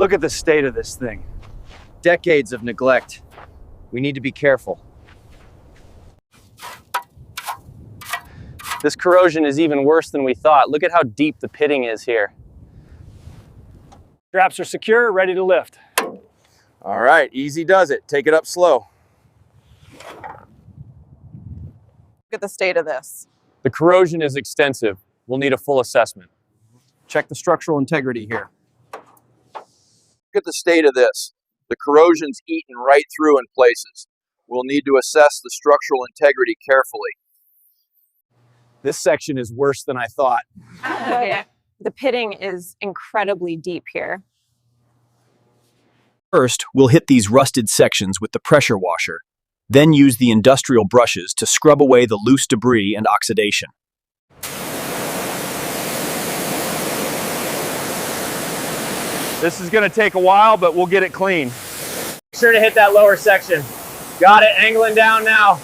Look at the state of this thing. Decades of neglect. We need to be careful. This corrosion is even worse than we thought. Look at how deep the pitting is here. Straps are secure, ready to lift. All right, easy does it. Take it up slow. Look at the state of this. The corrosion is extensive. We'll need a full assessment. Check the structural integrity here. Look at the state of this. The corrosion's eaten right through in places. We'll need to assess the structural integrity carefully. This section is worse than I thought. Okay. The pitting is incredibly deep here. First, we'll hit these rusted sections with the pressure washer, then use the industrial brushes to scrub away the loose debris and oxidation. This is going to take a while, but we'll get it clean. Make sure to hit that lower section. Got it, angling down now.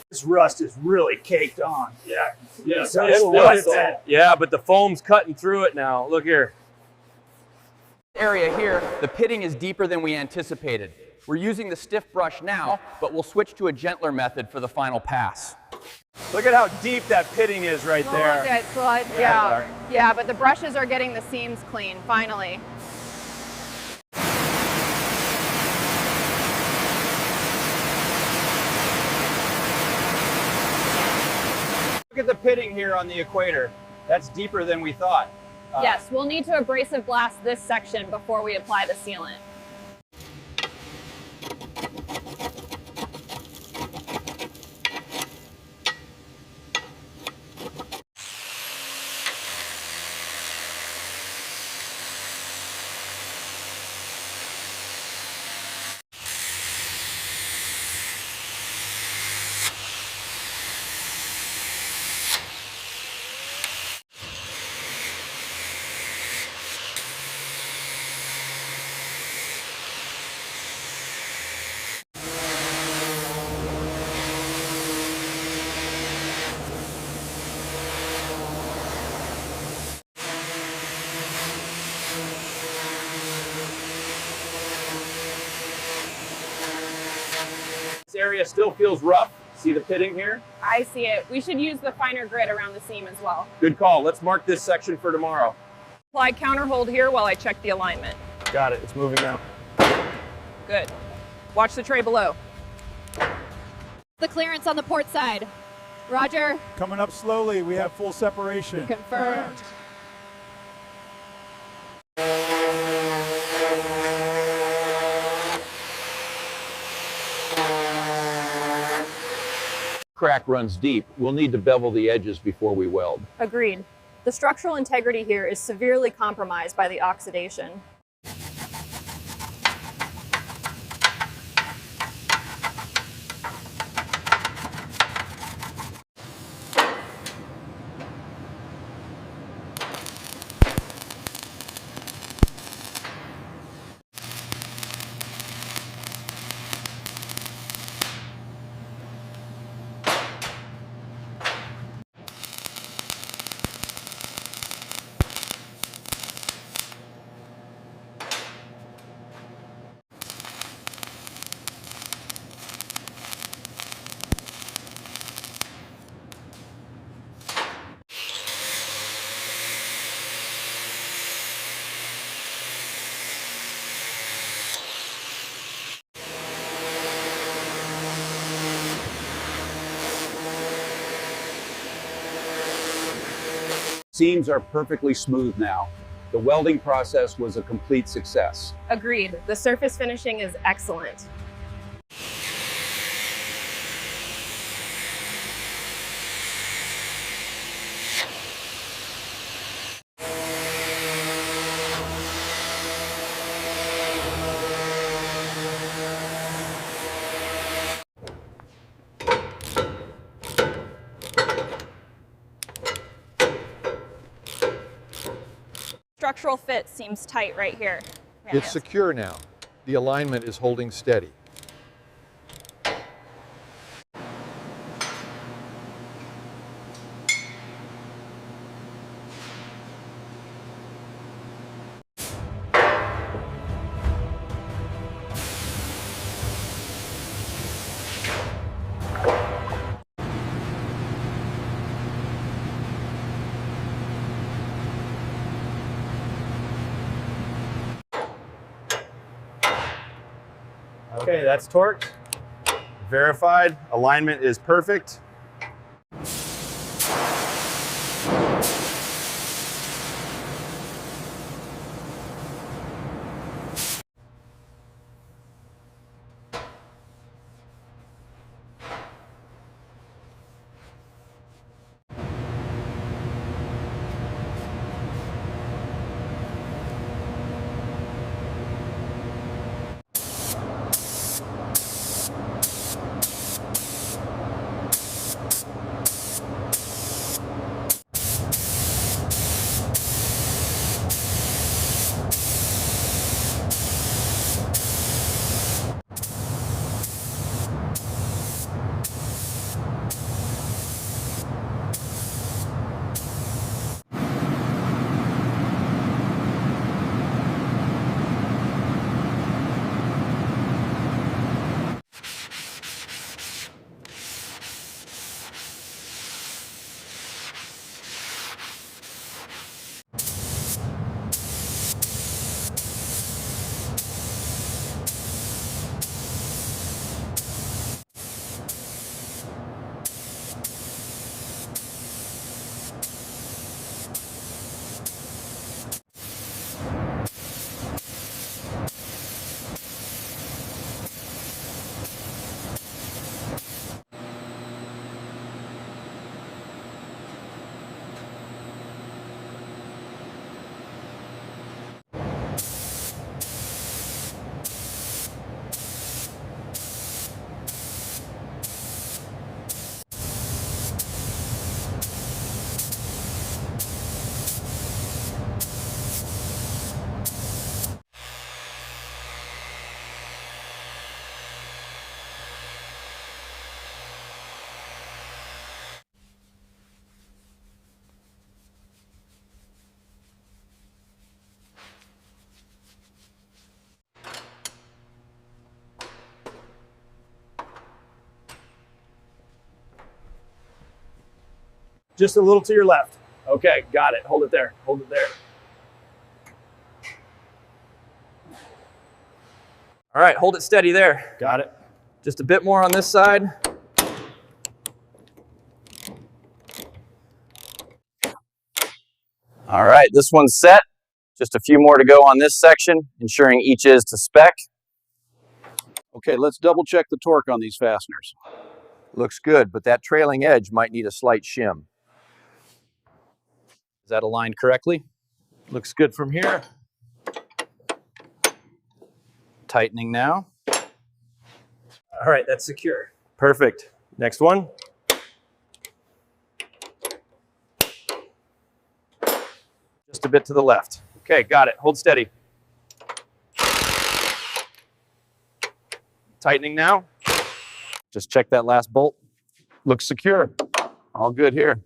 This rust is really caked on. Yeah, but the foam's cutting through it now. Look here. Area here, the pitting is deeper than we anticipated. We're using the stiff brush now, but we'll switch to a gentler method for the final pass. Look at how deep that pitting is right there. Yeah, but the brushes are getting the seams clean, finally. Look at the pitting here on the equator. That's deeper than we thought. Yes, we'll need to abrasive blast this section before we apply the sealant. This area still feels rough. See the pitting here? I see it. We should use the finer grit around the seam as well. Good call. Let's mark this section for tomorrow. Apply counterhold here while I check the alignment. Got it. It's moving now. Good. Watch the tray below. The clearance on the port side. Roger. Coming up slowly, we have full separation. Confirmed. Crack runs deep. We'll need to bevel the edges before we weld. Agreed. The structural integrity here is severely compromised by the oxidation. Seams are perfectly smooth now. The welding process was a complete success. Agreed. The surface finishing is excellent. Structural fit seems tight right here. It's secure now. The alignment is holding steady. Okay, that's torqued. Verified. Alignment is perfect. Just a little to your left. Okay, got it. Hold it there. Hold it there. All right, hold it steady there. Got it. Just a bit more on this side. All right, this one's set. Just a few more to go on this section, ensuring each is to spec. Okay, let's double check the torque on these fasteners. Looks good, but that trailing edge might need a slight shim. Is that aligned correctly? Looks good from here. Tightening now. All right, that's secure. Perfect. Next one. Just a bit to the left. Okay, got it. Hold steady. Tightening now. Just check that last bolt. Looks secure. All good here.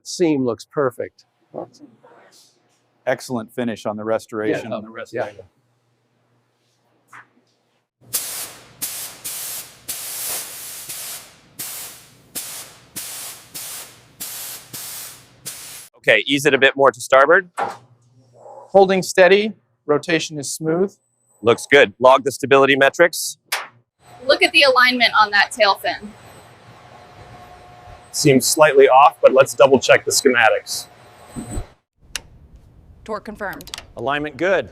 Seam looks perfect. Excellent finish on the restoration on the rest of it. Okay, ease it a bit more to starboard. Holding steady, rotation is smooth. Looks good. Log the stability metrics. Look at the alignment on that tail fin. Seems slightly off, but let's double check the schematics. Torque confirmed. Alignment good.